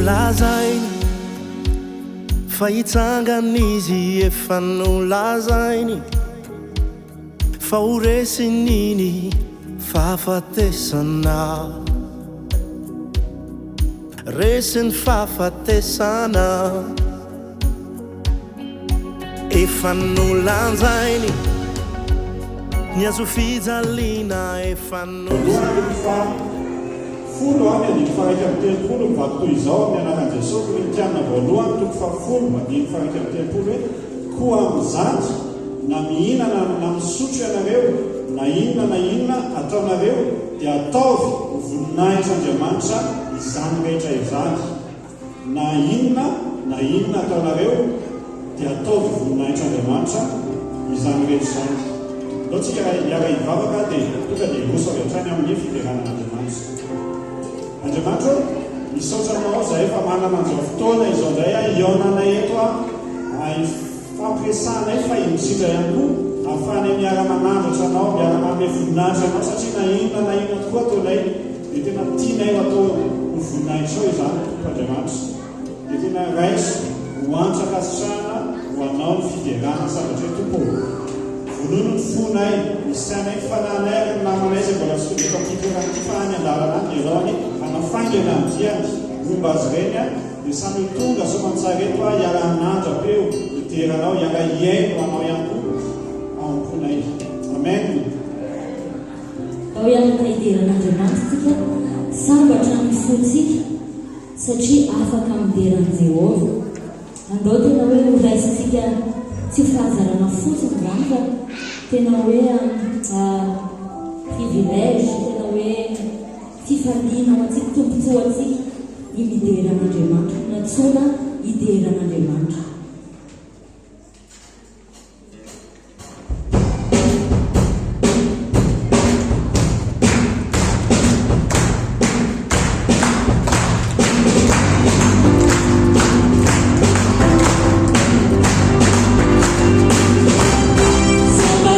nolazainy fa hitsangan'izy efa nolazainy fa horesin'iny fahafatesana resiny fahafatesana efa nolanjainy ny azo fijaliana efa folo any andiny faraika amin'ny telopolo mivaky toy izao amin'ny anaran'i Jesosy Korinthiana voalohany toko fahafolo andiny faraika amin'ny telopolo hoe koa amin'izany na mihinana na misotro ianareo na inona ataonareo dia ataovy ho voninahitran'Andriamanitra izany rehetra izany. Na inona ataonareo dia ataovy ho voninahitran'Andriamanitra izany rehetra izany. Loatsika hiara hivavaka dia tonga dia hiroso avy hatrany amin'ny fideranan'Andriamanitra. Andriamanitra misaotra anao izay efa manana an'izao fotoana izao indray ionanay eto fampiresanay fa indrindra ihany koa ahafahanay miara-manandratra anao miara-manome voninahitra anao satria na inona tokoa ataonay dia tena tianay atao ho voninahitra izany tompo Andriamanitra dia tena raiso ho antsakasitrahana ho anao ny fiderana zavatra tompo vonono ny fonay misanay fanahinay ary ny namanay izay mbola tsy tonga eto amin'ny toerana fa any an-dalana any iaraony hanafangana amin'ny diany momba azy ireny dia samy tonga soamantsara eto hiara-manandra peo iteranao hiara hiaino anao ihany koa ao am-ponay. Amen. Ao ihany ka ideran'Andriamanitra tsika sambatra ny fontsika satria afaka mideran'i Jehova. Andao tena hoe ho raisitsika tsy ho fahazarana fotsiny zany fa tena hoe privilège tena hoe fifaliana ho antsika tombontsoa antsika ny mideran'Andriamanitra natsoina ideran'Andriamanitra. Samba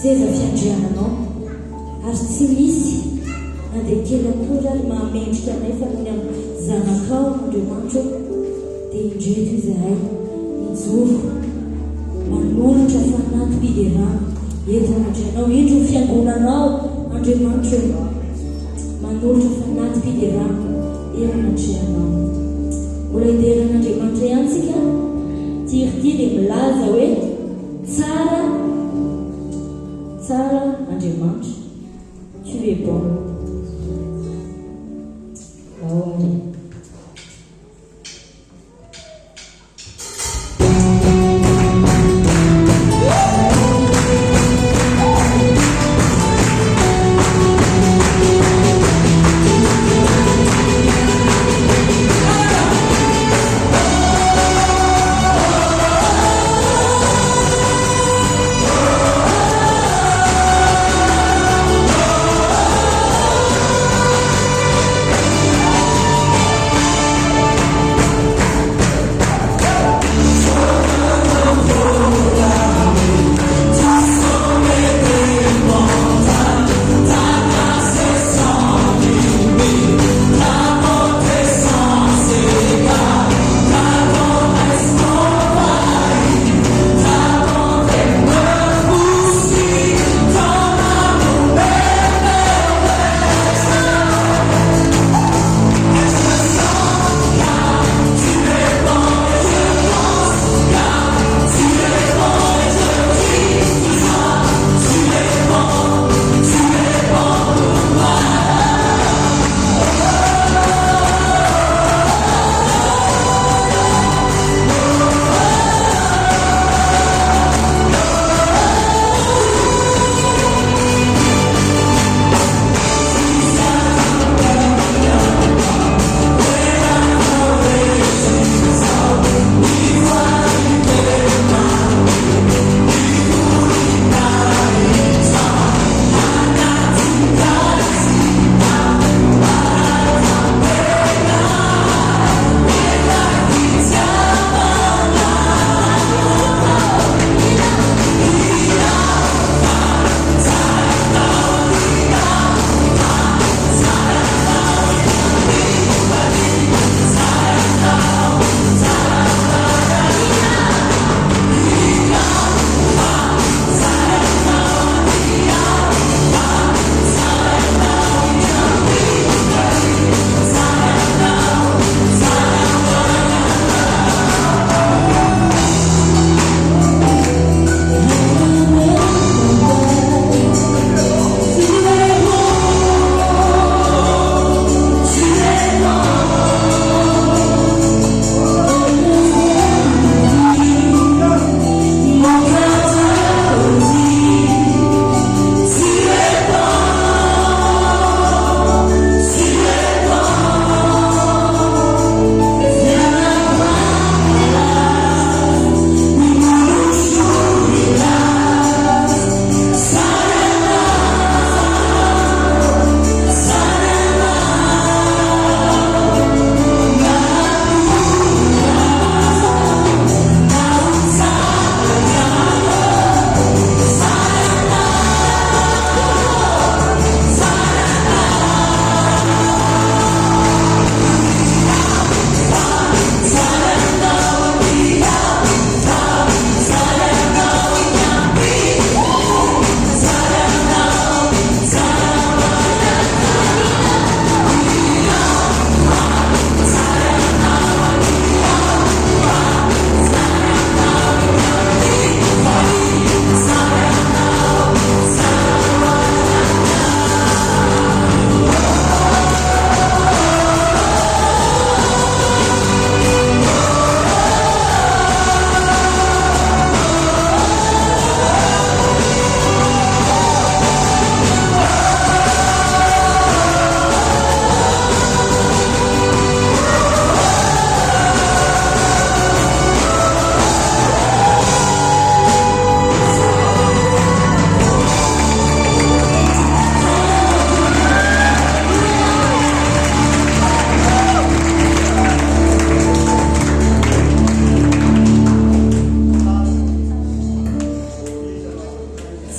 seza fiandriananao ary tsy misy na dia kely akory ary mahamendrika anay fa nony amin'ny zanakao Andriamanitra dia indreto izahay mijoro manolotra fanatim-piderana eto anatrehanao indro ny fiangonanao Andriamanitra manolotra fanatim-piderana eo anatrehanao mbola hideran'Andriamanitra ihany tsika tirity dia milaza hoe tsara Andriamanitra tu es bon Laoari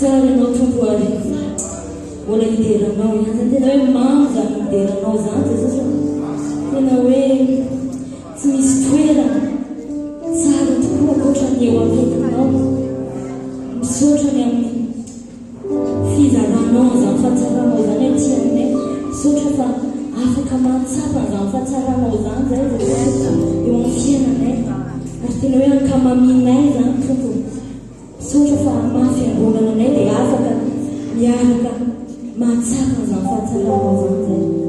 Saranao tompo ary mbola hideranao ihany zany tena hoe mamy zany mideranao zany de sasa tena hoe tsy misy toerana tsara tokoa ankoatran'ny eo akaikinao misaotra ny amin'ny fizaranao zany fahatsaranao zany hoe ty aminay misaotra fa afaka mahatsapa zany fahatsaranao zany zay eo amin'ny fiainanay ary tena hoe ankamaminay zany tompo misaotra fa mafy angonana anay dia afaka miaraka mahatsapa zany fahatsaranao zany zay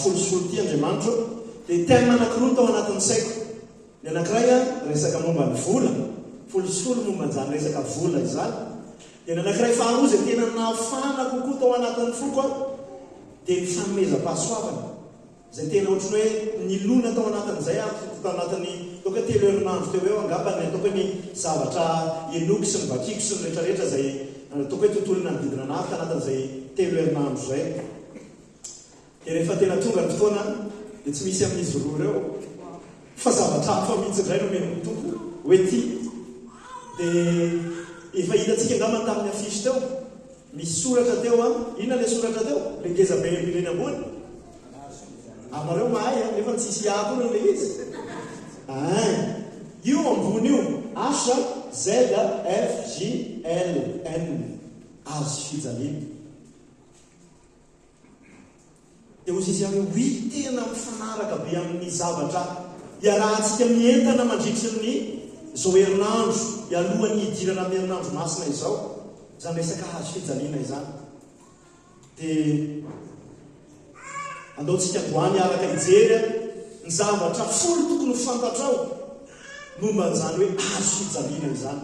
folosolo ty andriamanitro dia tema anankiroa tao anatin'ny saiko ny anankiray a resaka momba ny vola folosolo momba n'izany resaka vola izany dia ny anankiray faharoa zay tena nafana kokoa tao anatin'ny foko a dia ny fanomezam-pahasoavana zay tena ohatrany hoe nilona tao anatin'izay tao anatin'ny toka telo herinandro teo eo angambany toka ny zavatra enoky sy ny vakiko sy ny rehetrarehetra zay toka hoe tontolona nydidina anafika anatin'izay telo herinandro zay dia rehefa tena tonga ny fotoana dia tsy misy amin'izy roa reo fa zavatra hafa mihitsy indray no men'ny tompo hoe ty dia efa hitatsika angambany tamin'ny afisy teo misy soratra teo a inona le soratra teo le ngeza be mileny ambony amareo mahay a nefa tsisy ako no le izy io ambony io HZFJLN azo fijaliana dia ozy izy hoe oi tena mifanaraka be amin'ny zavatra iarahantsika mientana mandritry ny zao herinandro ialohan'ny hidirana amin'ny herinandro masina izao zany resaka hazo fijaliana izany dia andaontsika andoany araka hijery ny zavatra folo tokony fantatrao momba n'izany hoe hazo fijaliana izany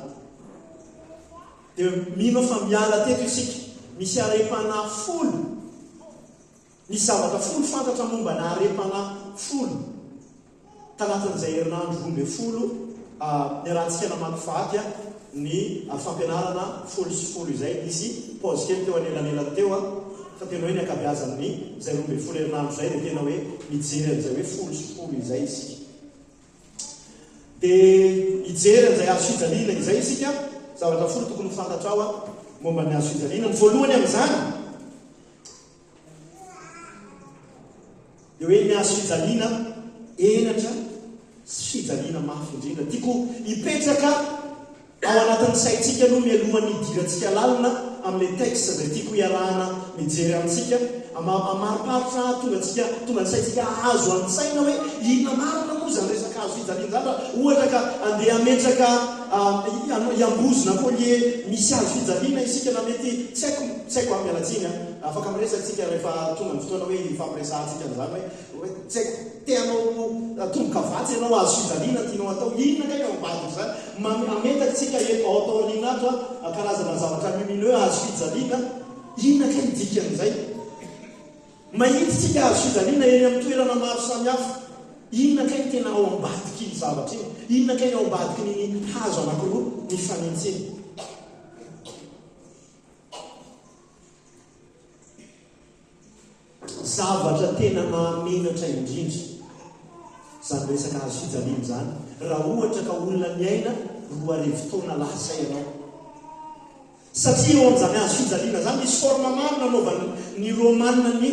dia mino fa miala teto isika misy arepana folo ny zavatra folo fantatra momba ny arepana folo tanatin'izay herinandro 12 niarantsika namakifaty ny fampianarana folo sy folo izay isy pause kely teo anelanelany teo a fa tena hoe ny akabiazan'ny zay 12 herinandro zay dia tena hoe mijery an'izay hoe folo sy folo izay isika dia hijery an'izay hazo fijaliana izay isika zavatra folo tokony fantatrao a momba ny hazo fijaliana ny voalohany amin'izany dia hoe ny hazo fijaliana enatra sy fijaliana mafy indrindra tiako hipetraka ao anatin'ny saitsika no mialohan'ny hidirantsika lalina amin'le texte zay tiako hiarahana mijery amintsika amariparitra tonga ny saitsika azo an-tsaina hoe inona marina moa zany resaka hazo fijaliana zany raha ohatra ka andeha ametraka iambozina kolie misy hazo fijaliana isika na mety tsy haiko amialatsiny afaka miresatsika rehefa tonga ny fotoana hoe fampiresantsika n'izany hoe tsy haiko teanao tombonkavatsy ianao hazo fijaliana tianao atao inona kay ao ambadika zany ametakitsika ao atao alinato a karazana zavatra lumineux hazo fijaliana inona kay midikan'izay mahititsika hazo fijaliana eny amin'ny toerana maro samihafa inona kay tena ao ambadiky iny zavatra iny inona kay ao ambadiky niny hazo anankiroa ny fanintsiny zavatra tena mahamenatra indrindra zany resaka hazo fijaliana zany raha ohatra ka olona miaina roa arivo-taona lasa ianao satria eo amin'izany hazo fijaliana zany misy forma maro nanaovany ny romanina ny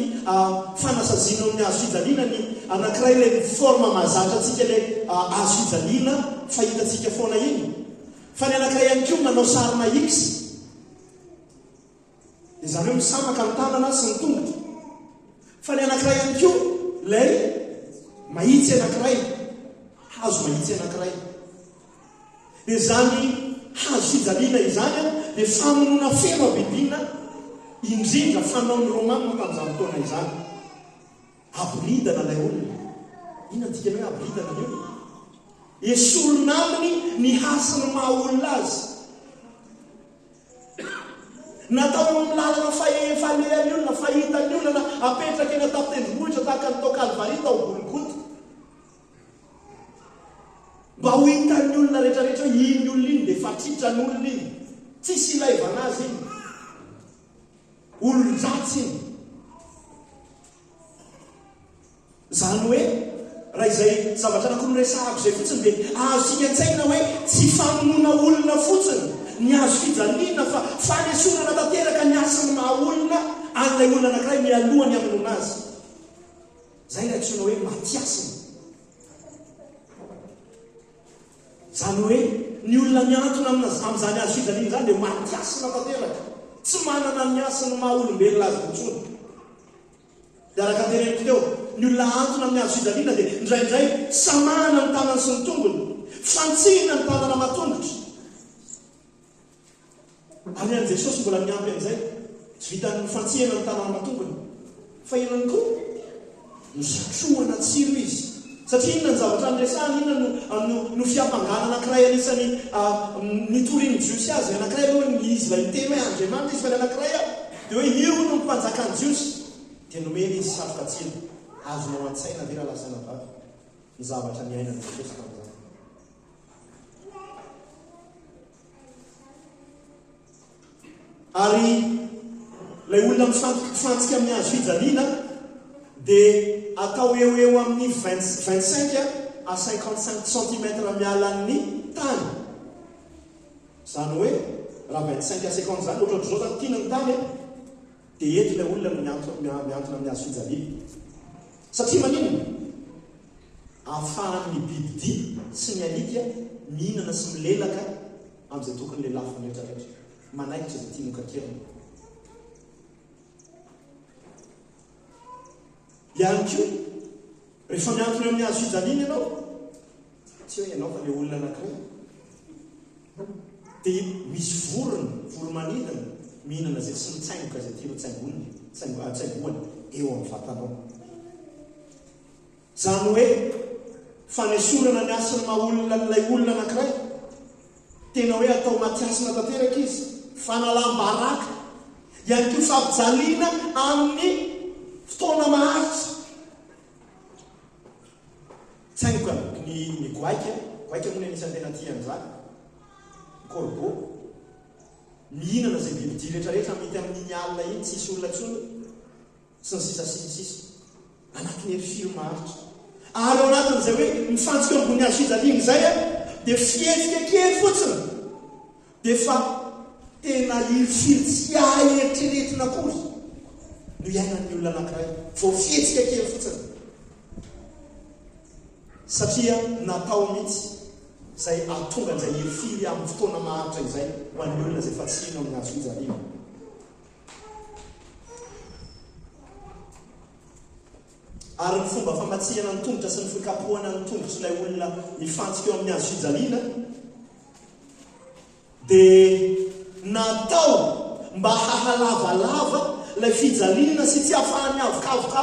fanasaziana amin'ny hazo fijaliana ny anankiray le forma mahazatra atsika le hazo fijaliana fahitatsika foana iny fa ny anankiray ihany koa manao sarina x dia zany hoe misamaka ny tanana sy ny tongotra fa ny anankiray ihany koa lay mahitsy anankiray hazo mahitsy anankiray dia zany hazo fijaliana izany dia famonona feno abidina indrindra fanaon'ny romanina tamin'izany fotoana izany abridana ilay olona inona dikany hoe abridana io esolona aminy ny hasiny maha olona azy natao amin'ny lalana falehan'ny olona fahitan'ny olona apetraka eny atapitendrimohitra tahaka ny tokalvarita ao bolokota mba ho hitan'ny olona rehetrarehetra hoe iny olona iny dia fatritrany olona iny tsisy ilaivana azy iny olon-dratsy iny zany hoe raha izay zavatra anakony resahako zay fotsiny dia azo sika an-tsaina hoe tsy famonona olona fotsiny ny azo fijaliana fa fanesonana tanteraka ny asany maha olona an'ilay olona anankiray mialohany aminona azy zay raha tsoina hoe matiasina zany hoe ny olona miantona amin'izany azo fijaliana zany dia matiasina tanteraka tsy manana ny asany maha olombelona azy intsony dia araka tereniko teo ny olona antona amin'ny azo fijaliana dia indraindray samana ny tanany sy ny tongony fantsina ny tanana matongotra ary an' jesosy mbola miampy an'izay tsy vitany fantsihana ny tanana matongony fa inany koa Misatroana tsiro izy satria inona ny zavatra andresahana inona no fiampangana anankiray anisany nitoriany jiosy azy anankiray aloha izy la miteny hoe andriamanitra izy fa anankiray dia hoe io no mpanjakany jiosy dia nomena izy satroka tsiro azonao an-tsaina dia raha lasana vavy ny zavatra ny ainana Jesosy tamin'izany. Ary ilay olona mifantsika amin'ny hazo fijaliana dia atao eo amin'ny 25 à 55 cm mialan'ny tany. Zany hoe raha 25 à 50 zany ohatrany zao zany tiana ny tany dia eto ilay olona miantona amin'ny hazo fijaliana. Satria maninona? Ahafahan'ny bibidia sy ny alika mihinana sy milelaka amin'izay tokony le lafiny rehetrarehetra. Manaikitra izay tiany kakeriny. Ihany koa rehefa miantona amin'ny hazo fijaliana ianao, tsy hoe ianao fa le olona anankiray dia misy voromanidina mihinana zay sy mitsaingoka izay tianao tsaingoana eo amin'ny vatanao. Zany hoe fanesorana ny asany maha-olona n'ilay olona anankiray tena hoe atao matiasina tanteraka izy, fanalam-baraka, ihany koa fampijaliana amin'ny fotoana maharitra. Tsaingoka ny goaika moa anisan'ny tena tian'izany, corbeau mihinana izay bibidia rehetrarehetra mety amin'ny alina iny, tsisy olona tsony sy ny sisa anatin'ny hery maharitra. Ary ao anatin'izay hoe mifantsika ambony hazo fijaliana izay dia fihetsika kely fotsiny dia fa tena ifiry tsy aheritreretina akory no iainan'ny olona anankiray, vao fihetsika kely fotsiny. Satria natao mihitsy izay atonga izay ifiry amin'ny fotoana maharitra izay ho an'ny olona izay fa tsy ino amin'ny hazo fijaliana. Ary ny fomba famatsihana ny tongotra sy ny fikapohana ny tongotra ilay olona mifantsika eo amin'ny hazo fijaliana dia natao mba hahalavalava ilay fijaliana sy tsy hahafahany avokavoka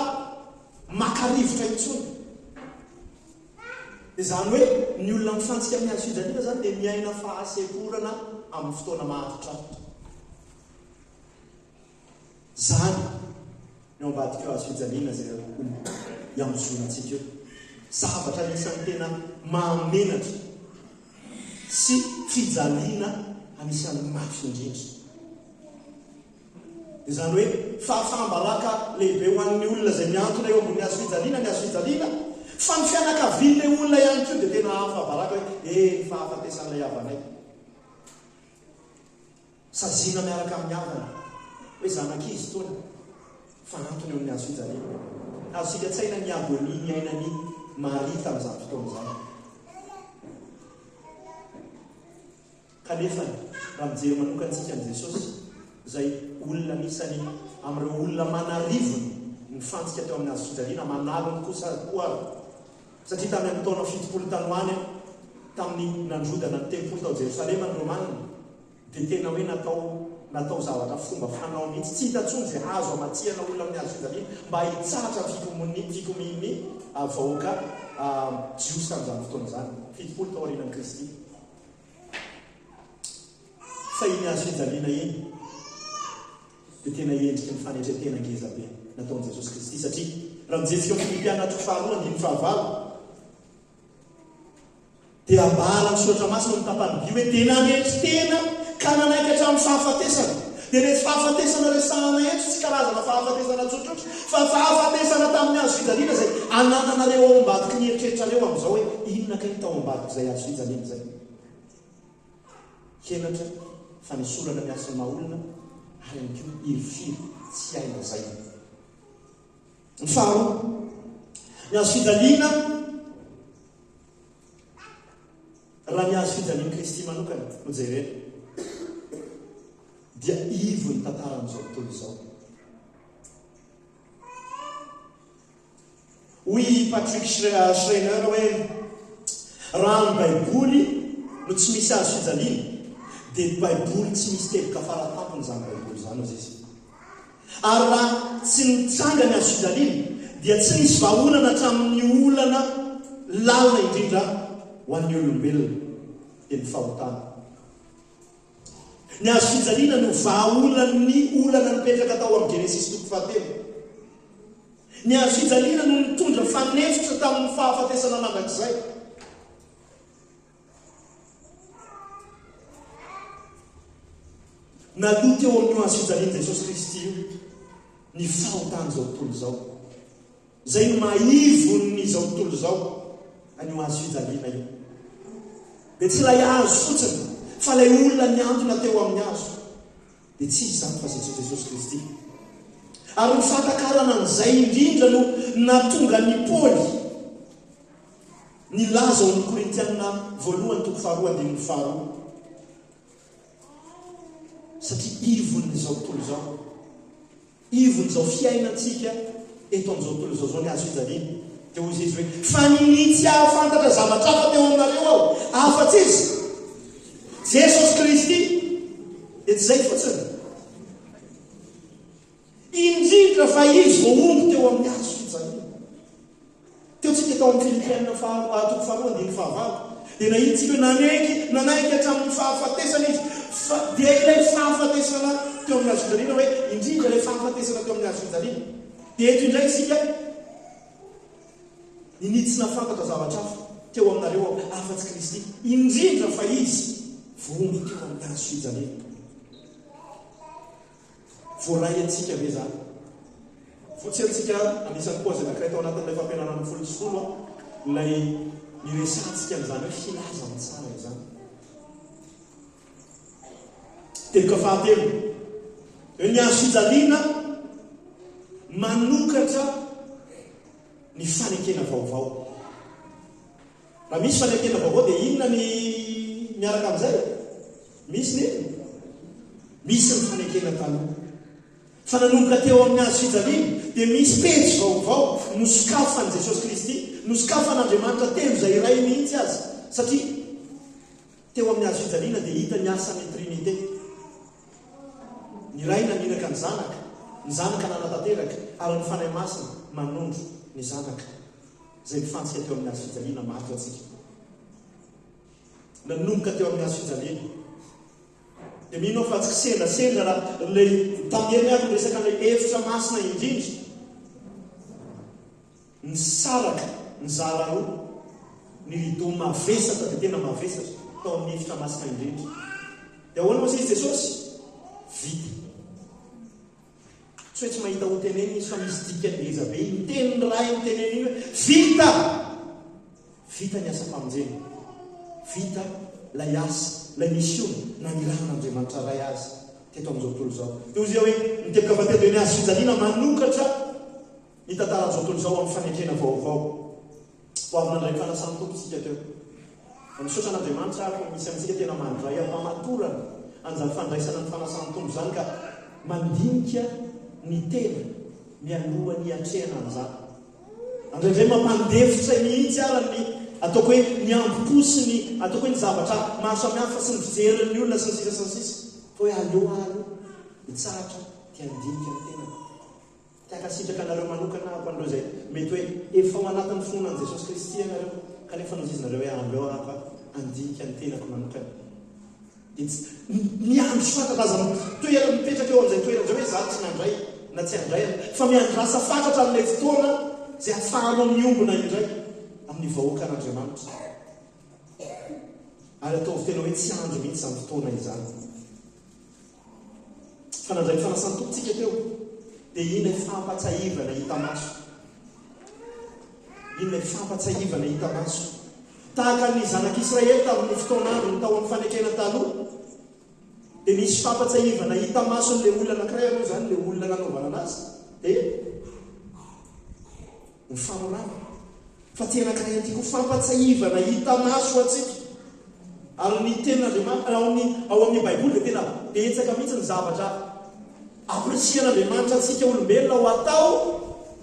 makarivotra intsony. Dia zany hoe ny olona mifantsika amin'ny hazo fijaliana zany dia miaina fahasekorana amin'ny fotoana maharitra. Zany ny ambadika eo hazo fijaliana zay iambozona antsika eo. Zavatra anisan'ny tena mahamenatra sy fijaliana anisan'ny mafy indrindra. Dia zany hoe fahafahambaraka lehibe ho an'ny olona izay miantona eo ambony hazo fijaliana, ny hazo fijaliana, fa ny fianakavian'ilay olona ihany koa dia tena hafabaraka hoe fahafatesan'ilay havanay. Saziana miaraka amin'ny havana hoe zanak'izy tony fanantony eo amin'ny hazo fijaliana. Azo sikatsaina ny abony ny ainany Maria tamin'izany fotoana izany. Kanefa raha mijery manokantsika an' Jesosy izay olona anisany amin'ireo olona manarivony mifantsika teo amin'ny hazo fijaliana, manalony kosa koa ary. Satria tamin'ny amin'ny taona 70 tanoany tamin'ny nandrodana ny tempolo tao Jerosalema ny Romanina dia tena hoe natao zavatra fomba fanao mihitsy, tsy hitantsony izay azo amatsiana olona amin'ny hazo fijaliana mba hitsatra fikomiany vahoaka jiosy tamin'izany fotoana izany 70 tao aorianan'i Kristy. Fa iny hazo fijaliana iny dia tena endriky ny fanetretena ngeza be nataon'i Jesosy Kristy. Satria raha mijery amin'ny Filipiana 4:9 dia ambara misoratra masina ny tapany bio hoe tena netritena ka nanaikatra amin'ny fahafatesana. Dia rehefa fahafatesana resahana eto tsy karazana fahafatesana tsotsotra fa fahafatesana tamin'ny hazo fijaliana izay anananareo ao ambadiky ny eritreritrareo amin'izao hoe inona ka ny tao ambadiky izay hazo fijaliana izay. Henatra fa nisorana ny asany maha-olona ary ihany koa irifiry tsy aina izay. Ny faharoa, ny hazo fijaliana raha ny hazo fijaliana Kristy manokana no jerena dia ivo ny tantara amin'izao tontolo izao. Hoy Patrick Schreiner hoe raha ny baiboly no tsy misy hazo fijaliana dia baiboly tsy misy teboka faratampony izany baiboly izany ozy izy. Ary raha tsy nitsanga ny hazo fijaliana dia tsy nisy vahaolana hatramin'ny olana lalina indrindra ho an'ny olombelona dia ny fahotana. Ny azo fijaliana no vahaolan'ny olana nipetraka tao amin'ny Genesisy 1. Ny azo fijaliana no nitondra fanefitra tamin'ny fahafatesana mandrakizay. Naloha teo amin'ny azo fijaliana Jesosy Kristy io ny fahotana zao tontolo zao. Zay no maivony zao tontolo zao an'io azo fijaliana io. Dia tsy ilay azo fotsiny fa ilay olona niantona teo amin'ny azo. Dia tsy izy zany fa Jesosy Kristy. Ary ny fahatakarana an'izay indrindra no natonga ny Paoly nilaza ao amin'ny Korintiana 1:2-2. Satria ivon'izao tontolo zao, ivon'izao fiainantsika eto amin'izao tontolo zao zao ny azo fijaliana. Dia hoy izy hoe fa ninitsy ahafantatra zavatra hafa teo aminareo aho, afa-tsy izy Jesosy Kristy dia tsy zay fotsiny. Indrindra fa izy vao omby teo amin'ny azo fijaliana. Teo tsika tao amin'ny Filipiana 2:9-5 dia nahitsika hoe nanaiky hatramin'ny fahafatesana izy. Dia ilay fahafatesana teo amin'ny azo fijaliana hoe indrindra ilay fahafatesana teo amin'ny azo fijaliana. Dia eto indray isika ninitsy nafantatra zavatra hafa teo aminareo afa-tsy Kristy. Indrindra fa izy vomby teo amin'ny azo fijaliana. Voaray antsika ve zany? Fotsy antsika anisan'ny pozy anankiray tao anatin'ilay fampianarana 10 ilay niresantsika n'izany hoe filaza ny tsara izany. Teboka fahatelo hoe ny azo fijaliana manokatra ny fanekena vaovao. Raha misy fanekena vaovao dia inona ny miaraka amin'izay? Misy ny fanekena taloha. Fa nanomboka teo amin'ny azo fijaliana dia misy pejy vaovao nosokafan'i Jesosy Kristy, nosokafan'Andriamanitra telo izay iray mihitsy azy. Satria teo amin'ny azo fijaliana dia hita ny asan'ny Trinité. Ny Ray naninaka ny Zanaka nanatanteraka, ary ny fanahy masina manondro ny Zanaka. Izay mifantsika teo amin'ny azo fijaliana maty atsika. Nanomboka teo amin'ny azo fijaliana. Dia mino fa tsy sendra raha ilay tamin'ny aby resaka ilay efitra masina indrindra ny saraka ny zara roa ny rideau mavesatra dia tena mavesatra tao amin'ny efitra masina indrindra. Dia ahoana moa izy Jesosy? Vita. Tsy hoe tsy mahita ho teneny izy fa misy dikany ngeza be ny teniny ray ny teneny iny hoe vita ny asa famonjena, vita lay asa lay mission nanirahan'Andriamanitra ray azy teto amin'izao tontolo zao. Dia ozy hoe niteboka fahateto hoe ny azo fijaliana manokatra ny tantaran'izao tontolo zao amin'ny fanekena vaovao. Ho avy nandray fanasany tompo tsika teo. Misaotra an'Andriamanitra ako misy amintsika tena mandray ampamatorana an'izany fandraisana ny fanasany tompo zany ka mandinika ny tena mialoha ny atrehana an'izany. Andrindray mampandefitra mihitsy ara ny ataoko hoe ny amposiny ataoko hoe ny zavatra maro samihafa sy ny fijerin'ny olona sy ny sisa. Fa hoe aloha hitsaratra dia andinika ny tena. Tiaka sitraka anareo manokana ako an'ireo zay mety hoe efa ao anatin'ny fononan'i Jesosy Kristy ianareo kanefa nozizinareo hoe andreo apa andinika ny tenako manokana. Miandro fantatrazana toerana mipetraka eo amin'izay toerana zay hoe za tsy nandray na tsy handray fa miandrasa fantatra amin'ilay fotoana zay ahafahanao miombona indray amin'ny vahoaka an'Andriamanitra. Ary ataovy tena hoe tsy andro mihitsy amin'ny fotoana izany. Fa nandray fanasany tompontsika teo dia iny fampatsahivana hita maso. Iny fampatsahivana hita maso. Tahaka ny zanak'Israely tamin'ny fotoana andro ny tao amin'ny fanekena taloha dia misy fampatsahivana hita maso n'ilay olona anankiray aloha zany ilay olona nanaovana anazy dia ny famorana. Fa ty anankiray antiako fampatsahivana hita maso atsika. Ary ny tenin'Andriamanitra ao amin'ny Baiboly dia tena betsaka mihitsy ny zavatra apresian'Andriamanitra antsika olombelona ho atao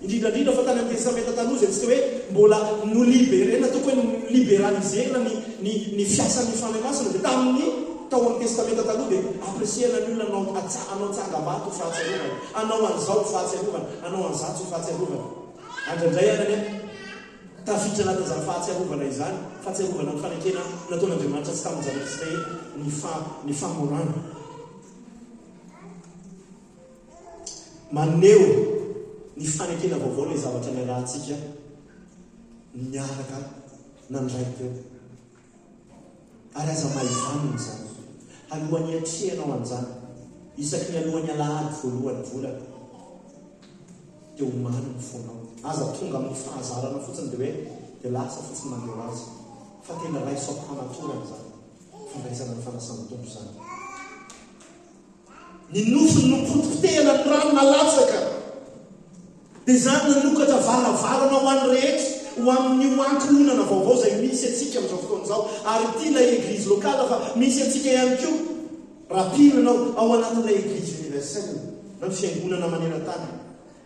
indrindrandrindra fa tany amin'ny testamenta taloha zay tsy hoe mbola noliberena toko hoe liberalisena ny fiasan'ny fanahy masina. Dia tamin'ny tao amin'ny testamenta taloha dia apresiana ny olona anao tsangam-bato fahatsiarovana, anao an'izao fahatsiarovana, anao an'zatsy fahatsiarovana. andrindray anany tafitra anatin'izany fahatsiarovana izany fahatsiarovana ny fanekena nataon'Andriamanitra sy tamin'ny zanaka Israely ny famorana maneho ny fanekena vaovao ilay zavatra miarahantsika miaraka nandray teo ary aza maivaniny zany alohan'ny atrehanao an'izany isaky ny alohan'ny alahady voalohany volana dia omaniny fonao aza tonga amin'ny fahazarana fotsiny dia hoe dia lasa fotsiny mandeho azy fa tena ray soapahamatorana zany fandraisana ny fanasana tompo zany ny nofony nompotipotehana ny rano nalatsaka dia zany nanokatra varavarana ho an'ny rehetra ho amin'ny hoankononana vaovao izay misy atsika amin'izao fotoan'izao ary ity ilay eglizy lokala fa misy atsika ihany koa rapirinanao ao anatin'ilay eglizy universelle na ny fiangonana maneran-tany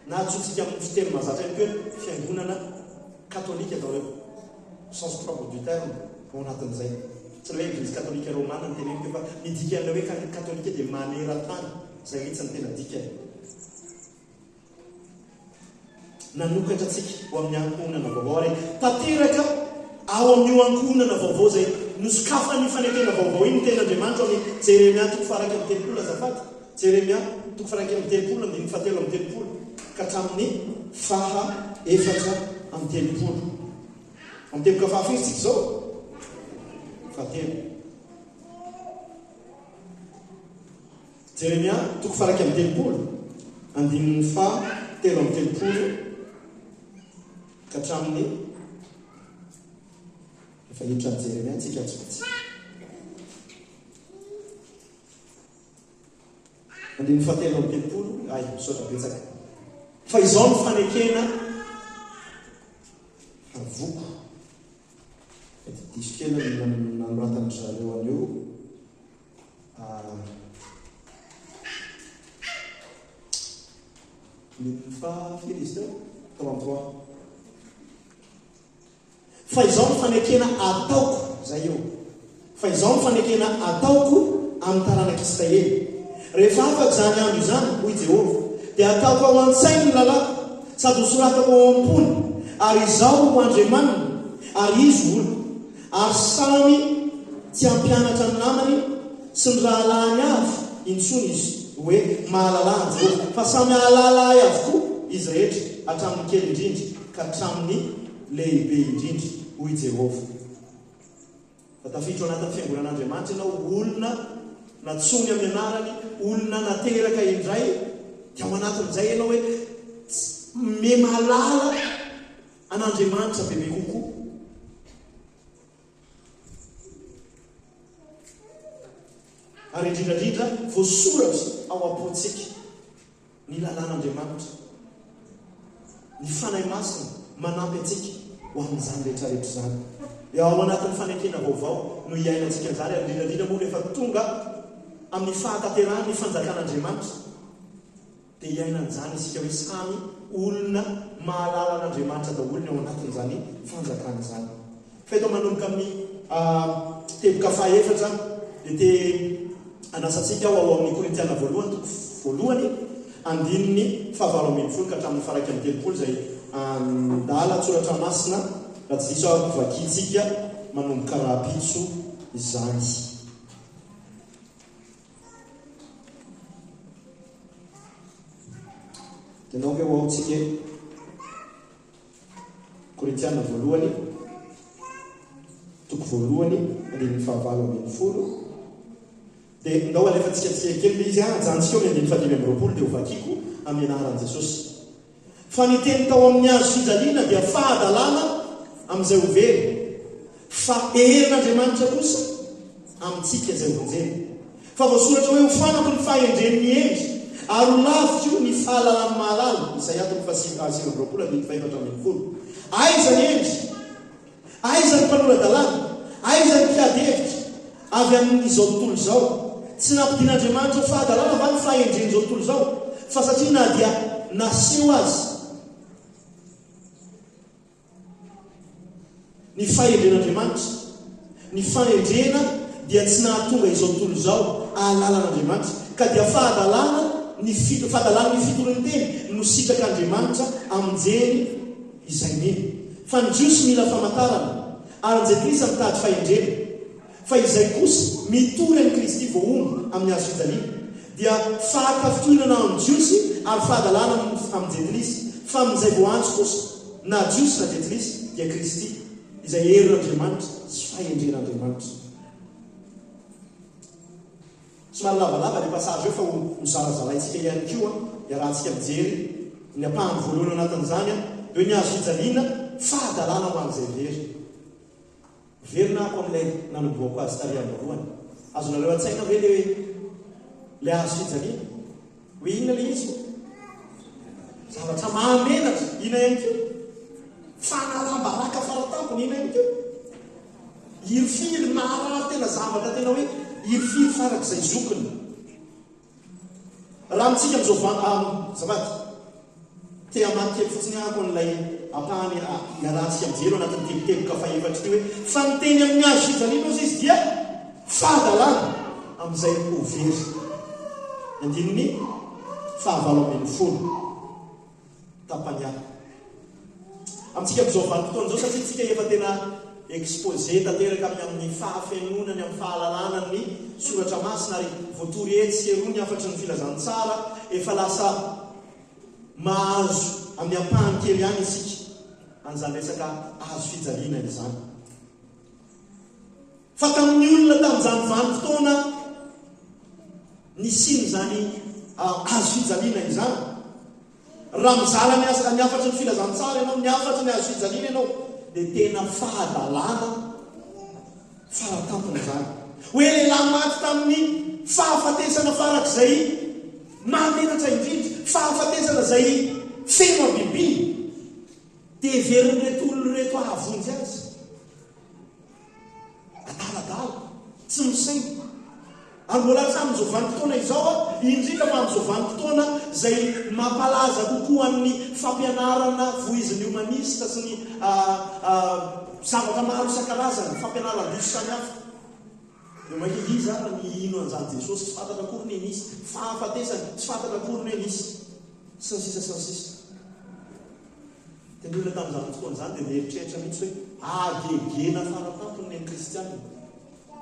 na atsotsika amin'ny fiteny mahazatra ihany koa fiangonana katolika dao reo sens propre du terme ao anatin'izay tsy le hoe eglizy katolika romana ny teneny koa fa midika an'ilay hoe katolika dia maneran-tany izay mihitsy ny tena dika nanokatra atsika ho amin'ny ankonana vaovao ary tanteraka ao amin'ny ankonana vaovao zay nosokafana ny fanekena vaovao iny ten'Andriamanitra amin'ny Jeremia 3:30 azafady Jeremia 3:30 amin'ny 7 amin'ny 30 ka hatramin'ny 4:30 amin'ny teboka fahafiry tsika zao fahatelo Jeremia 3:30 andininy 4:30 amin'ny 30 ka hatramin'ny efa hiditra ny Jeremia tsika atsotsy andininy 4:30 amin'ny 30 ay misaotra betsaka fa izao ny fanekena havoko mety diso kely nanoratany zareo an'io ny fahafiry izy teo tao amin'ny 3 fa izao ny fanekena ataoko zay eo fa izao ny fanekena ataoko amin'ny taranaka Israely rehefa afaka zany andro izany hoy Jehova dia ataoko ao an-tsainy ny lalako sady hosoratako ao am-pony ary izao ho Andriamanina ary izy olo ary samy tsy ampianatra ny namany sy ny rahalahiny avy intsony izy hoe mahalalany Jehova fa samy ahalalahy avokoa izy rehetra hatramin'ny kely indrindra ka hatramin'ny lehibe indrindra hoy Jehova fa tafiditra anatin'ny fiangonan'Andriamanitra ianao olona natsony amin'ny anarany olona nateraka indray dia ao anatin'izay ianao hoe me mahalala an'Andriamanitra bebe kokoa ary indrindrandrindra voasoratra ao am-pontsika ny lalàn'Andriamanitra ny fanahy masina manampy atsika ho amin'izany rehetrarehetra zany dia ao anatin'ny fanekena vaovao no iainantsika an'izany ary indrindrandrindra moa rehefa tonga amin'ny fahatanterahany ny fanjakan'Andriamanitra dia iainan'izany isika hoe samy olona mahalala an'Andriamanitra daholo ny ao anatin'izany fanjakana izany fa eto manomboka amin'ny teboka fahaefatra dia te anasantsika ao amin'ny Korintiana voalohany andininy 9 ka hatramin'ny 1:30 zay andala tsoratra masina raha tsy diso ao vakitsika manomboka raha-pitso izany tenao hoe hoaotsika Korintiana voalohany toko voalohany andininy 9 dia ndao alefantsika tsikakely izy ajantsika eo ny 5:20 dia ho vakiko amin'ny anaran'i Jesosy fa ny teny tao amin'ny azo fijaliana dia fahadalàna amin'izay ho very fa herin'Andriamanitra kosa amintsika izay vonjeny fa voasoratra hoe ho fanako ny fahendreny ny endry ary ho lavitro ny fahalalany mahalala Isaia 3:20 aiza ny endry aiza ny mpanora-dalàna aiza ny mpiady hevitra avy amin'izao tontolo izao tsy nampidian'Andriamanitra ho fahadalàna va ny fahendreny izao tontolo izao fa satria na dia naseho azy ny fahendren'Andriamanitra ny fahendrena dia tsy nahatonga izao tontolo izao ahalala'Andriamanitra ka dia fahadalàna ny fitolany teny no sitrak'Andriamanitra aminjeny izay mino fa ny jiosy mila famantarana ary nizay krista mitady fahendrena fa izay kosa mitory any kristy voaomby amin'ny azo fijaliana dia fahakafitonana amin'ny jiosy ary fahadalàna amin'izay kristy fa amin'izay voantsy kosa na jiosy na jetrisy dia kristy izay herin'andriamanitra sy fahendren'andriamanitra somary lavalava le passage eo fa mizarazalaitsika ihany koa dia raha ntsika mijery ny ampahany voalohany anatin'izany eo ny azo fijaliana fahadalàna ho an'izay verina ako amin'ilay nanomboako azy tariany voalohany azonareo an-tsaina hoe le azo fijaliana hoe inona le izy zavatra mahamenatra ina ihany keo fanalambaraka faratampony ina ihany keo irifiry maharary tena zavatra tena hoe irifiry farak'izay zokiny raha mitsika am'izao zavaty tea mankely fotsiny ako n'ilay ampahany iarahantsika mijero anatin'ny teliteloka faefatra ty hoe fa miteny amin'ny azo fijaliana ozy izy dia fahadalàna amin'izay overy andininy fahavalo amin'ny folo tampaniaka amintsika am'izao vanim-potoana zao satria tsika efa tena exposé tanteraka amin'ny fahafenonany amin'ny fahalalàna ny soratra masina ary voatory etsy erony afatry ny filazantsara efa lasa mahazo amin'ny ampahany kely any isika an'izany resaka azo fijaliana izany fa tamin'ny olona tamin'izany vanim-potoana ny siny zany azo fijaliana izany raha mizala ny afatry ny filazantsara ianao ny afatry ny azo fijaliana ianao dia tena fahadalàna faratampony zany hoe lehilahy maty tamin'ny fahafatesana farak'izay mahamenatra indrindra fahafatesana zay feno abibi dia veriny reto olona reto ahavonjy azy adaladala tsy misaina ary mbola samy'izao vanim-potoana izao indrindra fa amin'izao vanim-potoana zay mampalaza kokoa amin'ny fampianarana voizin'ny humanista sy ny zavatra maro isan-karazany fampianarana diso samihafa eo mahiiza ny ino an'izany jesosy tsy fantatra akory ny nisy fahafatesany tsy fantatra akory ny nisy sy ny sisa teny olona tamin'izany fotoana izany dia mieritreritra mihitsy hoe agegena faratampony ny kristianina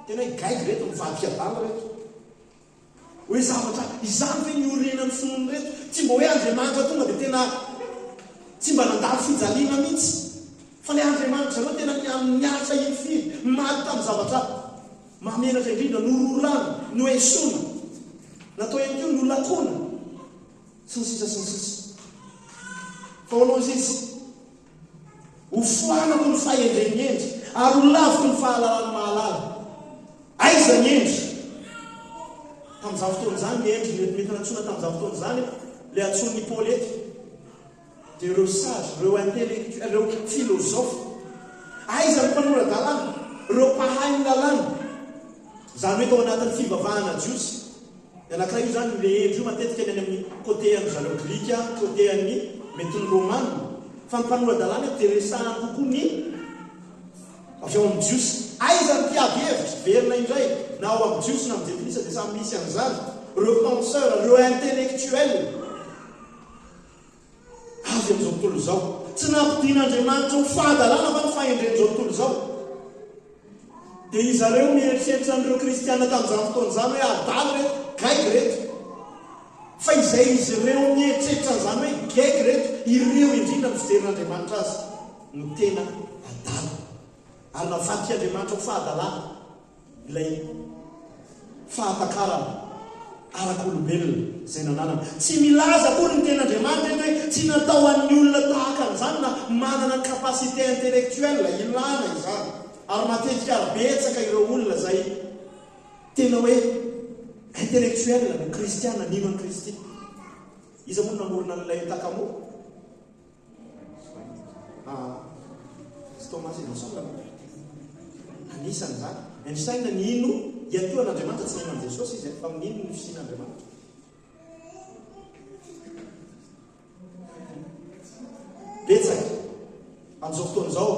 tena hoe gaigy reto mivadika-dala reto hoe zavatra izany hoe niorenany fonony reto tsy mba hoe andriamanitra tonga dia tena tsy mba nandalo fijaliana mihitsy fa le andriamanitra zareo tena miasa irifiry maty tamin'ny zavatra mahamenatra indrindra nororano no esona natao ihany keo nolakona sy ny sisa fa hoanao izy izy ho foanako ny fahendreny endry ary ho laviko ny fahalalany mahalala aiza ny endry tamin'izany fotoana zany ny endry mety nantsona tamin'izany fotoana zany le antson'ny paoly eto dia ireo sage ireo intellectuel ireo philosophe aiza ny mpanora-dalàna ireo mpahay ny lalàna zany hoe tao anatin'ny fivavahana jiosy anankiray io zany le endry io matetika ny any amin'ny côté any zareo grika côté any mety ny romane fa ny mpanora-dalàna dia resahany kokoa ny avy ao amin'ny jiosy aiza ny mpiavy hevitra verina indray na ao amin'ny jiosy na amin'ny jetilisa dia samy misy an'izany ireo penseur ireo intellectuel avy amin'izao tontolo izao tsy nampidian'andriamanitra ho fahadalàna fa ny fahendren'izao tontolo izao dia izareo mieritreritra n'ireo kristiana tamin'izany fotoana izany hoe adaly reto gaigy reto fa izay izy ireo mieritreritra n'izany hoe gaigy reto ireo indrindra ny fijerin'andriamanitra azy no tena adaly ary navadiky andriamanitra ho fahadalàna ilay fahatakarana arak'olombelona izay nananana tsy milaza akory ny ten'andriamanitra hoe tsy natao an'ny olona tahaka an'izany na manana ny capacité intellectuel ilana izany ary matetika arbetsaka ireo olona zay tena hoe intellectuel no kristiana nino any kristy iza moa namorona n'ilay takamo Thomas inosonga anisany zany Einstein nino iatoa n'andriamanitra tsy nainany Jesosy izy fa nino ny fisian'andriamanitra betsaka amin'izao fotoana izao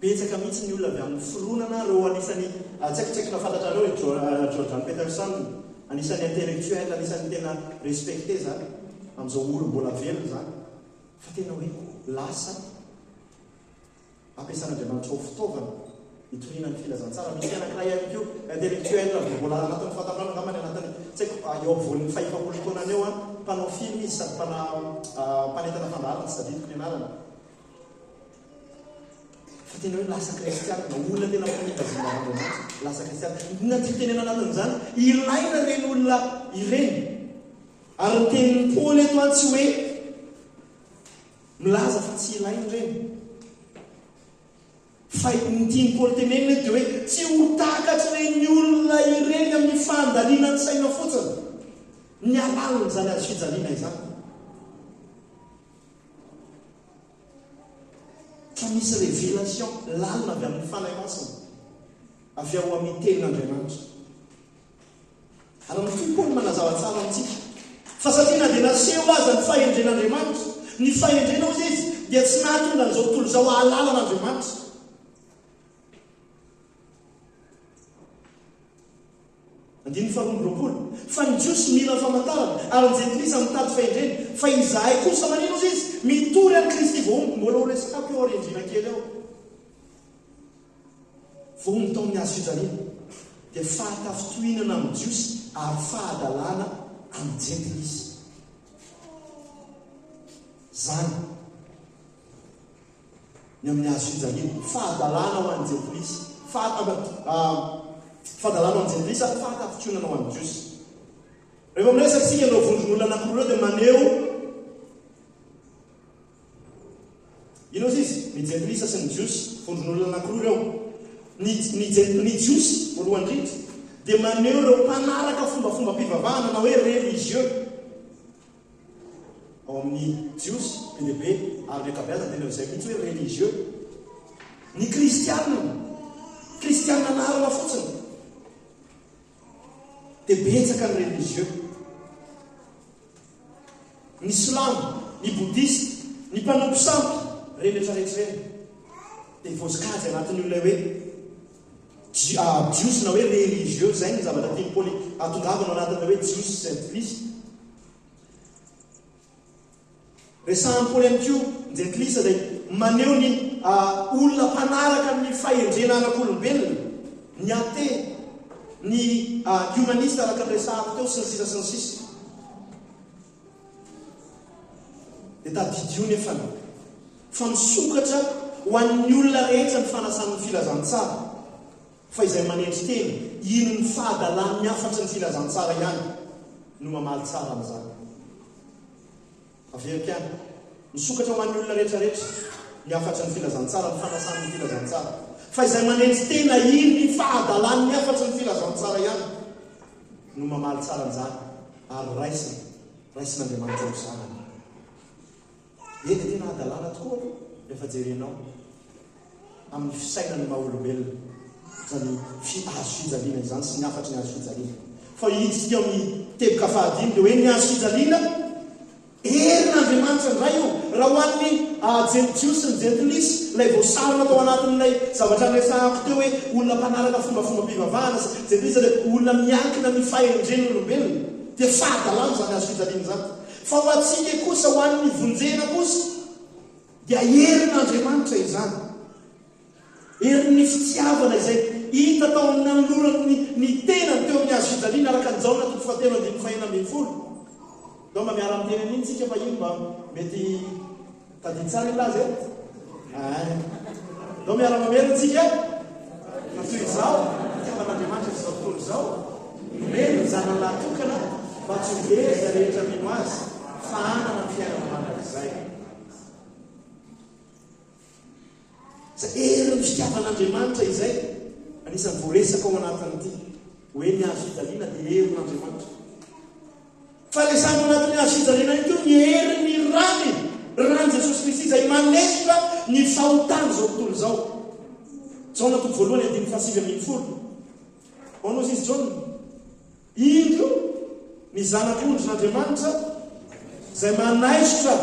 betsaka mihitsy ny olona avy amin'ny fironana reo anisany tsaikitsaiky nafantatrareo Jordan Peterson anisany intellectuel anisany tena respecté zany amin'izao olo mbola velona zany fa tena hoe lasa ampiasan'Andriamanitra ho fitaovana hitoriana ny filazantsara. Misy anankiray ihany koa intellectuel mbola anatin'ny fahatarana angambany anatin'ny tsy haiko eo volin'ny 500 taonany eo mpanao film izy sady mpanentana fandaharana tsy tadidiko ny anarana. Fa tena hoe lasa kristianina, olona tena manimbaziana Andriamanitra, lasa kristianina. Inona ty tenena anatin'izany? Ilaina reny olona ireny. Ary ny tenin'ny Paoly eto any tsy hoe milaza fa tsy ilaina reny. Fa ny tiany Paoly tenenina dia hoe tsy ho takatry reny olona ireny amin'ny fandaliana ny saina fotsiny. Ny alalina zany azo fijaliana izany. Fa misy révélation lalina avy amin'ny fanahy masina, avy ao amin'ny tenin'Andriamanitra. Ary ny Paoly manazava tsara amintsika fa satria na dia naseho aza ny fahendren'Andriamanitra, ny fahendrena ozy izy dia tsy nahatonga an'izao tontolo izao ahalala an'Andriamanitra. Andiny faharombroapolo fa ny jiosy mila famantarana ary ny jentilisa mitady fahendrena, fa izahay kosa manino ozy izy mitory any Kristy vohomby. Mbola ho resakako eo arendrina kely eo vohomby tao amin'ny azo fijaliana dia fahatafotohinana amin'ny jiosy ary fahadalana amin'ny jentilisa. Zany ny amin'ny azo fijaliana, fahadalana ho an'ny jentilisa, fahadalana ho an'ny jentilisa, fahatafotohinana ho an'ny jiosy. Rehefa miresaka sika anao vondron'olona anankiroa dia maneho ino izy ny jentilisa sy ny jiosy. Vondron'olona anankiroa reo, ny jiosy voalohany indrindra dia maneho ireo mpanaraka fombafomba mpivavahana na hoe religieux. Ao amin'ny jiosy be dia be ary ny ankabeazany tena izay mihitsy hoe religieux. Ny kristianina narana fotsiny dia betsaka ny religieux. Ny silamo, ny boudiste, ny mpanompo sampy, reny rehetrarehetra reny dia vosikajy anatin'olona hoe jiosy na hoe religieux. Zay ny zavatra tiany Paoly atongavana anatin'ilay hoe jiosy sy jentilisa. Resahan'ny Paoly ihany koa ny jentilisa dia maneho ny olona mpanaraka amin'ny fahendrena arak'olombelona, ny athée, ny humaniste araka ny resahako teo sy ny sisa sy ny sisa. Dia tadidio nefany fa misokatra ho an'ny olona rehetra ny fanasan'ny filazantsara, fa izay manetry teny ino ny fahadalany ny afatry ny filazantsara ihany no mamaly tsara amin'izany. Averika ihany misokatra ho an'ny olona rehetrarehetra ny afatry ny filazantsara, ny fanasan'ny filazantsara, fa izay manetry tena ino ny fahadalany ny afatry ny filazantsara ihany no mamaly tsara an'izany ary raisin'Andriamanitra ho zanany. Dia tena adalana tokoa rehefa jerenao amin'ny fisainany maha-olombelona zany azo fijaliana izany sy ny afatry ny azo fijaliana. Fa hiditsika amin'ny teboka fahadimy dia hoe ny azo fijaliana herin'Andriamanitra ndray io raha ho an'ny jiosy ny jentilisa ilay voasarona tao anatin'ilay zavatra resahako teo hoe olona mpanaraka fombafomba mpivavahana sy jentilisa dia olona miankina amin'ny fahendren'olombelona dia fahadalana zany azo fijaliana zany. Fa ho atsika kosa ho an'ny vonjena kosa dia herin'Andriamanitra izany, herin'ny fitiavana izay hita tao amin'ny nanolorany ny tenany teo amin'ny azo fijaliana araka ny Jaona 3:1-5. Dao mba miara amin'ny tenany iny tsika fa iny mba mety tadidy tsara ilazy e. Dao miara mamerina tsika fa toy izao tiavan'Andriamanitra izao tontolo izao nomeny ny zanany lahatokana mba tsy hoeza rehetra mino azy fa anana ny fiainana mandrakizay. Zay herin'ny fitiavan'Andriamanitra izay anisan'ny voaresaka ao anatin'ity hoe ny azo fijaliana dia herin'Andriamanitra. Fa resahana anatin'ny azo fijaliana iny koa ny herin'ny rany Jesosy Kristy izay manesitra ny fahotany izao tontolo izao. Jaona 1:5-10. Hono izy Jaona indro ny zanak'ondrin'Andriamanitra izay manaisitra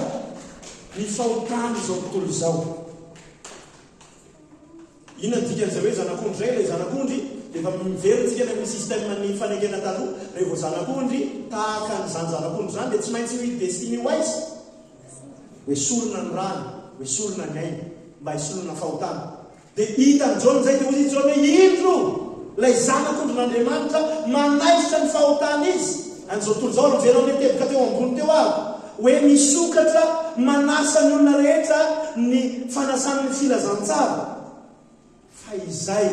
ny fahotany izao tontolo izao. Inona ny dikan'izay hoe zanak'ondry izay? Ilay zanak'ondry dia efa miveritsika ny amin'ny système ny fanekena taloha. Rehefa zanak'ondry tahaka ny zany zanak'ondry zany dia tsy maintsy ho destiny wise. hoesorona ny rany hoesorona ny ainy mba hisolona fahotana dia hitany jona zay dia ozy jona indro lay zanak'ondron'andriamanitra manaisitra ny fahotana izy an'izao tontolo zao miverao ny teboka teo ambony teo avy hoe misokatra manasa ny olona rehetra ny fanasan'ny filazantsara fa izay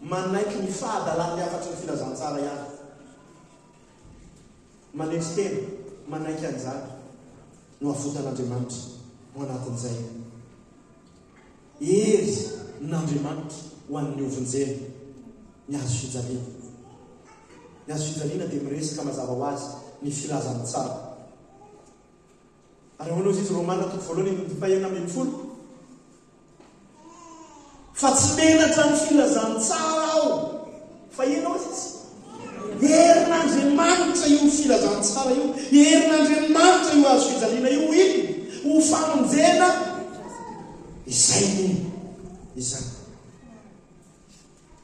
manaiky ny fahadalan'ny afatry ny filazantsara ihany manetsy tena manaiky an'izany no avotan'andriamanitra ho anatin'izay ery n'andriamanitra ho an'ny ovonjeny ny azo fijaliana ny azo fijaliana dia miresaka mazava ho azy ny filazan'ny tsara ary hoanao izy romana toko voalohany fahenina ambin'ny folo fa tsy menatra ny filazan'ny tsara aho fa enao izy herin'andriamanitra io filazantsara io herin'andriamanitra io azo fijaliana io iny ho famonjena izay mino izany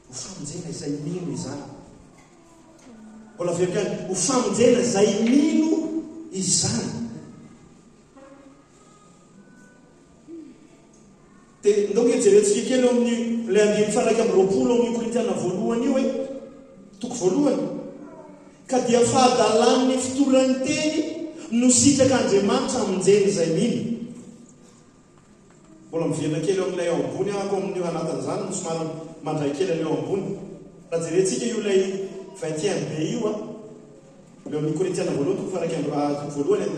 ho famonjena izay mino izany mbola verikany ho famonjena izay mino izany dia ndao ejerentsika kely eo amin'ny lay andiny faraiky amin'ny roapolo amin'ny korintiana voalohany io hoe toko voalohany ka dia fahadalan'ny fitoran'ny teny no sitrak'andriamanitra aminjeny izay mino mbola miverina kely eo amin'ilay eo ambony ako amin'io anatin'izany no somary mandray kely aleo ambony raha jerentsika io lay 21b io a leo amin'ny korintiana voalohany toko faraiky toko voalohany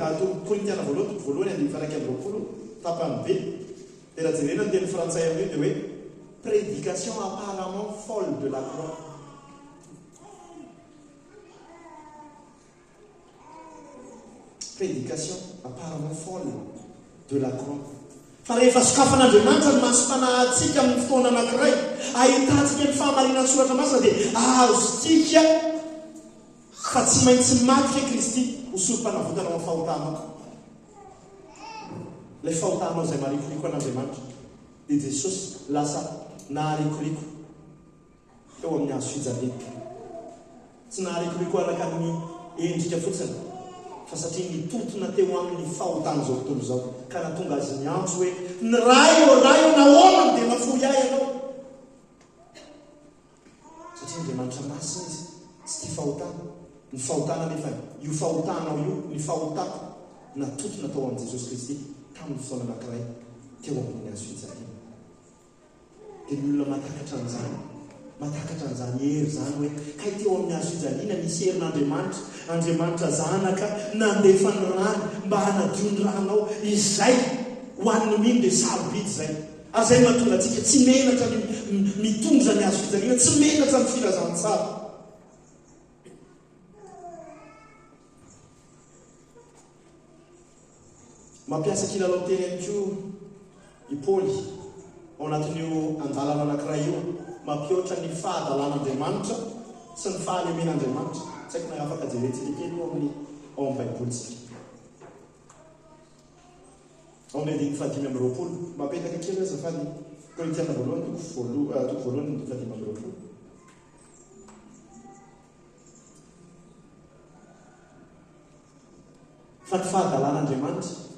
korintiana voalohany toko voalohany andiny faraiky amin'ny roapolo tapany be dia raha jerena ny teny frantsay amin'io dia hoe prédication apparemment folle de la croix prédication apparemment folle de la croix fa rehefa sokafan'andriamanitra ny masom-panahatsika amin'ny fotoana anankiray ahitantsika ny fahamarinan'ny soratra masina dia azontsika fa tsy maintsy matika Kristy ho sorom-panavotana amin'ny fahotanao lay fahotanao izay maharikoriko an'andriamanitra dia Jesosy lasa naharikoriko eo amin'ny azo fijaliana tsy naharikoriko araka ny endrika fotsiny fa satria nitotona teo amin'ny fahotana zao tontolo zao ka natonga azy niantso hoe ny rayo nahoana dia nafoy ahy ianao satria andriamanitra masina izy tsy tia fahotana ny fahotana nefa io fahotanao io ny fahotako natotona tao amin'i Jesosy Kristy tamin'ny fotoana anankiray teo amin'ny azo fijaliana dia ny olona matakatra an'izany hery zany hoe kay teo amin'ny azo fijaliana nisy herin'andriamanitra andriamanitra zanaka nandefa ny rany mba hanadio ny ranao izay ho an'ny mino dia sarobidy izay ary zay mahatonga antsika tsy menatra mitondra ny azo fijaliana tsy menatra ny filazantsara mampiasa kilalao teny ihany koa i Paoly ao anatin'io andalana anankiray io mampihoatra ny fahaдаlan'andriamanitra sy ny fahalemen'andriamanitra tsy haiko na afaka jerentsika kely io amin'ny ao amin'ny baibolitsika ao amin'ny andiny fahadimy amin'ny roapolo mapetaka kely hoe zafady korintiana voalohany toko voalohany ny fahadimy amin'ny roapolo fa ny fahadalan'andriamanitra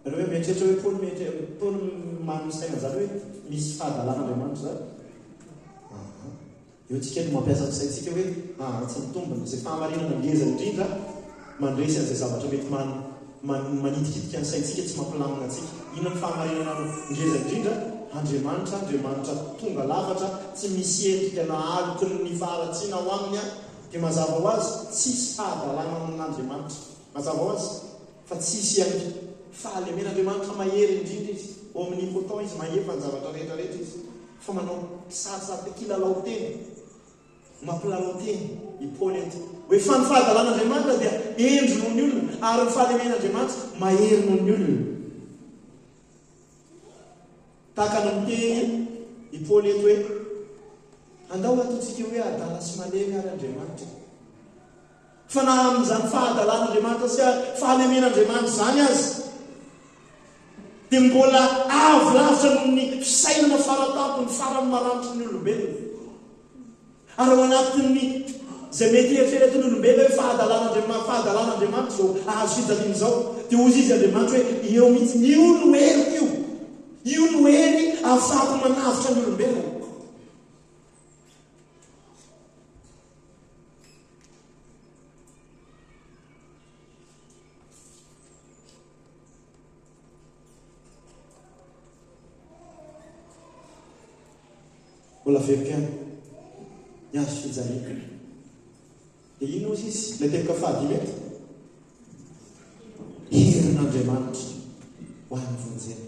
ianao hoe mieritreritra hoe Paoly manosaina zany hoe misy fahadalan'andriamanitra zany eo tsika no mampiasa misaintsika hoe tsy mitombona izay fahamarinana ngeza indrindra mandresy an'izay zavatra mety manidikidiky ny saintsika tsy mampilamina atsika ino ny fahamarinana ngeza indrindra andriamanitra tonga lafatra tsy misy endrika na aloky ny faharatsiana ho aminy a dia mazava ho azy tsisy fahadalana amin'andriamanitra mazava ho azy fa tsisy ihany fahalemen'andriamanitra mahery indrindra izy ao amin'ny poton izy mahefa ny zavatra rehetrarehetra izy fa manao sarosarotra kilalao teny mampilalao teny i Paoly ety hoe fa ny fahadalan'andriamanitra dia endry noho ny olona ary ny fahalemen'andriamanitra mahery noho ny olona tahaka no miteny i Paoly eto hoe andao ataontsika hoe adala sy malemy ary andriamanitra fa na amin'izany fahadalan'andriamanitra sy fahalemen'andriamanitra zany azy dia mbola avo lavitra noho ny fisainana faratampo ny farany maranitry ny olombelona ary ao anatin'ny zay mety eritreretin'olombelo hoe fahadalan'Andriamanitra zao ahazo fijaliana zao dia ozy izy Andriamanitra hoe eo mihitsy io no heriko io no hery ahafahako manavitra ny olombelona. mbola verikany ny azo fijaliana dia ino ozy izy ilay teloka fahadimety herin'Andriamanitra ho an'ny vonjena.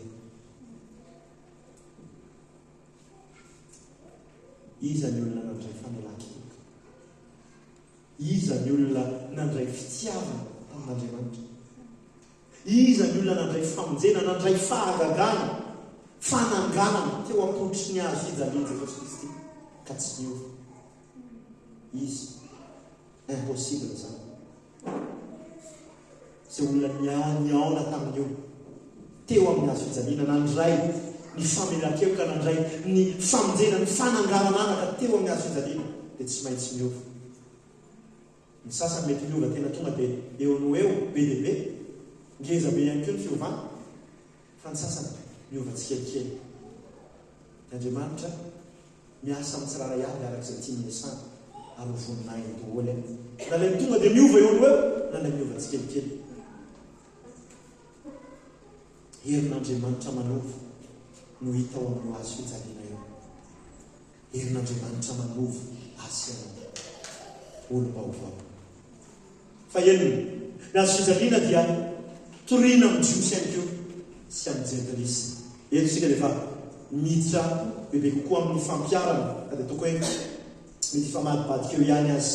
Iza ny olona nandray famelan-keloka, iza ny olona nandray fitiavana amin'Andriamanitra, iza ny olona nandray famonjena, nandray fahagagana, fananganana teo ampotry ny azo fijaliana Jesosy Kristy ka tsy niova. Izy impossible zany. Izay olona niaona tamin'io teo amin'ny azo fijaliana nandray ny famelan-keloka, nandray ny famonjena, ny fananganana anaka teo amin'ny azo fijaliana dia tsy maintsy miova. Ny sasany mety miova tena tonga dia eo no eo be dia be, ngeza be ihany koa ny fiovana, fa ny sasany miova tsikelikely. Andriamanitra miasa amin'ny tsirara iaby arak'izay tia miasana ary ho voninahiny daholo na ilay tonga dia miova eo no eo na ilay miova tsikelikely. Herin'Andriamanitra manova no hita ao amin'ny azo fijaliana eo. Herin'Andriamanitra manova asiana olo-baovao. Fa enina, ny azo fijaliana dia toriana amin'ny jiosy ihany koa sy amin'ny jentilisa. Eto isika rehefa miditra bebe kokoa amin'ny fampiarana ka dia toko hoe mety famadibadika eo ihany azy.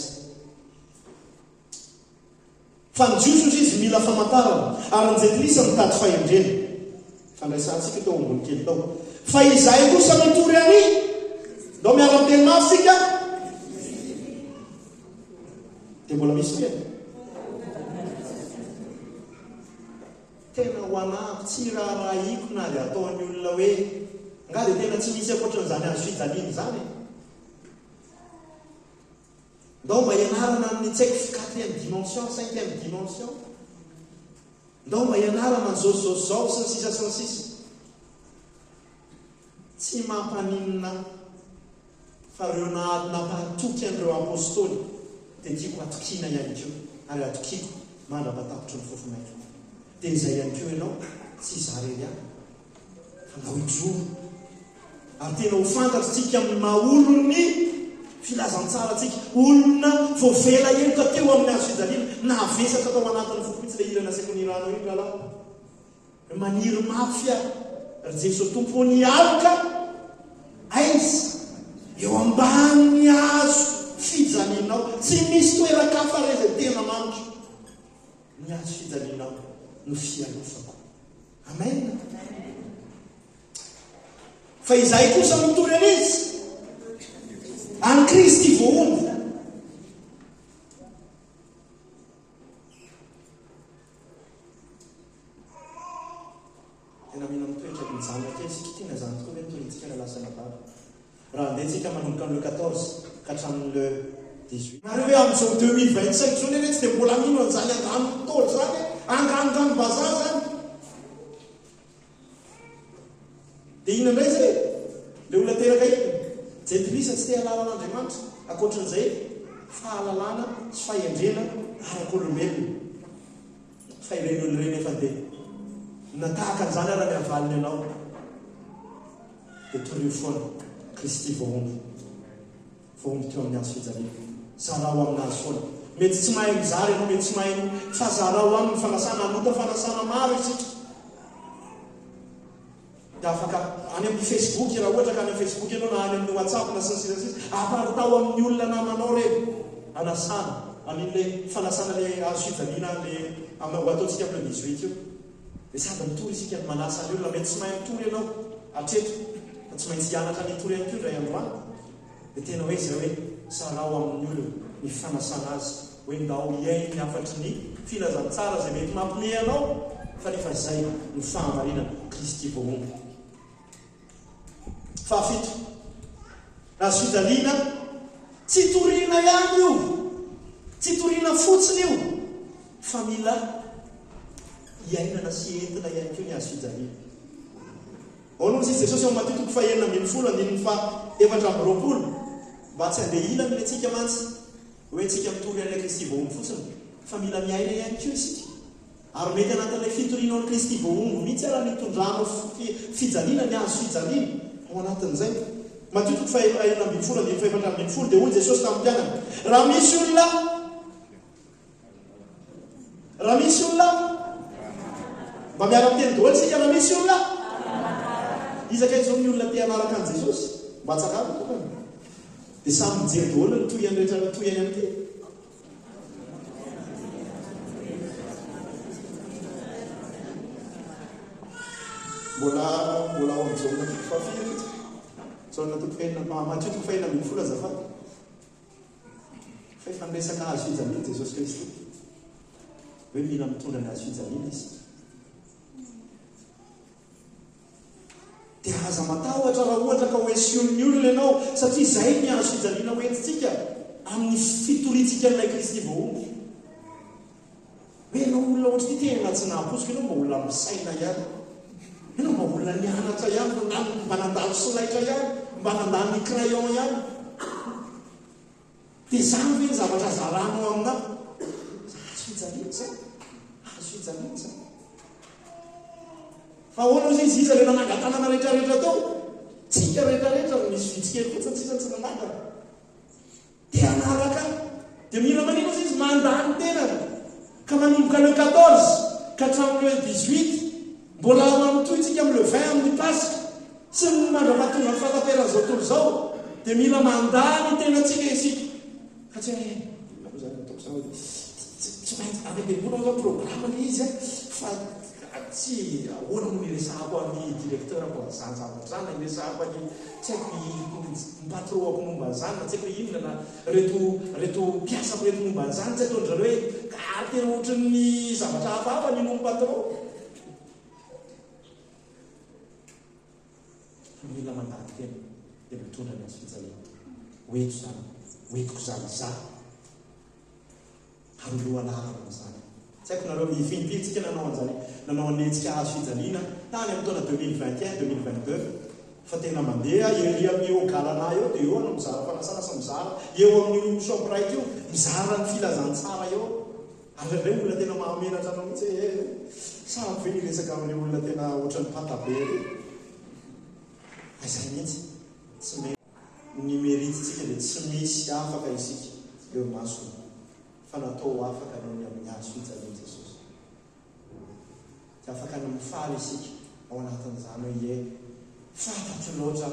Fa ny jiosy ozy izy mila famantarana ary ny jentilisa mitady fahendrena. Fandraisantsika tao ambony kely tao. Fa izay kosa mitory any ndao miara-miteny mafy sika dia mbola misy tena tena ho anampy tsy raharaiko na dia ataon'ny olona hoe nga dia tena tsy misy akoatran'izany azo fijaliana zany. Ndao mba ianarana amin'ny tsy haiko 4e dimension 5e dimension, ndao mba ianarana ny zao sy ny sisa sy ny sisa. Tsy mampaninina fa reo nampahatoky an'ireo apôstôly dia tiako atokiana ihany koa ary atokiako mandrapatapitry ny fofomaika. Dia izay ihany koa ianao tsy zary ihany fa ndao hijoro ary tena ho fantatritsika amin'ny maha-olony filazantsara tsika, olona voavela eloka teo amin'ny azo fijaliana navesatra tao anatin'ny fokomitsy ilay ilana sekonirano iny rahalahy maniry mafy ry Jesosy tompo ny aloka aiza eo ambany azo fijalianao, tsy misy toerakafa reza tena manitra ny azo fijalianao no fialofako. Amen. Fa izay kosa mitory an'izy any Kristy voaomby. Tena mila mitoetra mijanona kely sika tina zany tokoa hoe mitorintsika na lasa nababa. Raha andehantsika manomboka amin'ny le 14 ka hatramin'ny le 18. Nareo hoe amin'izao 2025 zao nefa tsy dia mbola mino an'izany angano tôly zany angano bazary zany. Dia ina indray zay le olona teraka iny jentilisa tsy te halalan'Andriamanitra akoatran'izay fahalalana sy fahendrena arak'olombelona. Fa ireny olona ireny efa dia natahaka an'izany raha mihavaliny ianao dia torio foana Kristy voaomby teo amin'ny azo fijaliana. Zarao aminazy foana. Mety tsy mahay mizary ianao, mety tsy mahay fazarao amin'ny fanasana, anota fanasana maro isika. Dia afaka any amin'ny Facebook raha ohatra ka any amin'ny Facebook ianao na any amin'ny WhatsApp na sy ny sisa sisa aparitao amin'ny olona namanao reny anasana amin'ilay fanasana ilay azo fijaliana ho ataontsika amin'ny 18 io. Dia sady mitory isika ny manasa ny olona, mety tsy mahay mitory ianao atreto fa tsy maintsy hianatra ny tory ihany koa indray androany. Dia tena hoe izay hoe sarao amin'ny olona ny fanasana azy hoe ndao iainy afatry ny filazantsara izay mety mampime anao fa nefa izay no fahamarinana Kristy voaomby. Fahafito, azo fijaliana tsy toriana ihany io tsy toriana fotsiny io fa mila iainana sy entina ihany koa ny azo fijaliana. Ono izy Jesosy ao Mateo 4:7-7 mba tsy handeha ilana ny antsika mantsy hoe antsika mitory an'ilay Kristy voaomby fotsiny fa mila miaina ihany koa isika. Ary mety anatin'ilay fitoriana ny Kristy voaomby mihitsy raha nitondrano fijaliana ny azo fijaliana ao anatin'izay. Mateo 4:7-7 dia hoy Jesosy tamin'ny mpianany, raha misy olona mba miara-miteny daholo sika, raha misy olona izakaiza ny olona te hanaraka an' Jesosy mba tsakavo tokany dia samy mijery daholo ny toyany rehetra toyany amin'ny teny. mbola ao amin'izao na toko fahafiry zaona toko Mateo 4:7 azafady fa efa niresaka hazo fijaliana Jesosy Kristy hoe mila mitondra ny hazo fijaliana izy. dia aza matahotra raha ohatra ka hoe sion'ny olona ianao satria izay ny hazo fijaliana hoentintsika amin'ny fitoritsika n'ilay Kristy voaomby. hoe ianao olona ohatra ty tena tsy nahaposika ianao mba olona misaina ihany, ianao mba olona nianatra ihany, mba nandalo solaitra ihany, mba nandalo ny crayon ihany. dia zany ve ny zavatra zaranao aminao? Hazo fijaliana zay, hazo fijaliana zay. fa ahoana izy iza le nanangatanana rehetrarehetra tao, tsika rehetrarehetra misy vitsikely fotsiny tsisa tsy nanangana dia anaraka. dia mila manino izy mandany tenany ka manomboka le 14 ka hatramin'ny le 18 mbola mamitoytsika amin'ny le 20 amin'ny pasika sy ny mandrapatonga ny fataperan'izao tontolo izao dia mila mandany tenantsika isika. Ka tsy tsy maintsy avebebona zao programme izy fa tsy ahoana no niresahako amin'ny directeur ako azany zavatra zany na niresahako any tsy haiko mpatron-ako momba an'izany na tsy haiko hoe inona na reto mpiasako reto momba an'izany tsy ataon'zareo hoe ka tena ohatra ny zavatra hafahafa ny nombo patron. mila mandady tena dia mitondra ny azo fijaliana hoeto zany hoetiko zany za ary lohalalana amin'izany. Tsy haiko nareo mifinipinitsika nanao anetsika hazo fijaliana tany amin'ny taona 2021-2022 fa tena mandeha eo amin'io galana eo dia eo no mizara fanasana sy mizara eo amin'io shoprite io mizara ny filazantsara eo. ary reo olona tena mahamenatra anao mihitsy samy ve niresaka amin'ny olona tena ohatran'ny patabe izay mihitsy tsy ny mérite-tsika dia tsy misy afaka isika eo masony fa natao afaka noho ny amin'ny hazo fijaliana Jesosy. Tsy afaka ny mifaly isika ao anatin'izany hoe fantatro loatra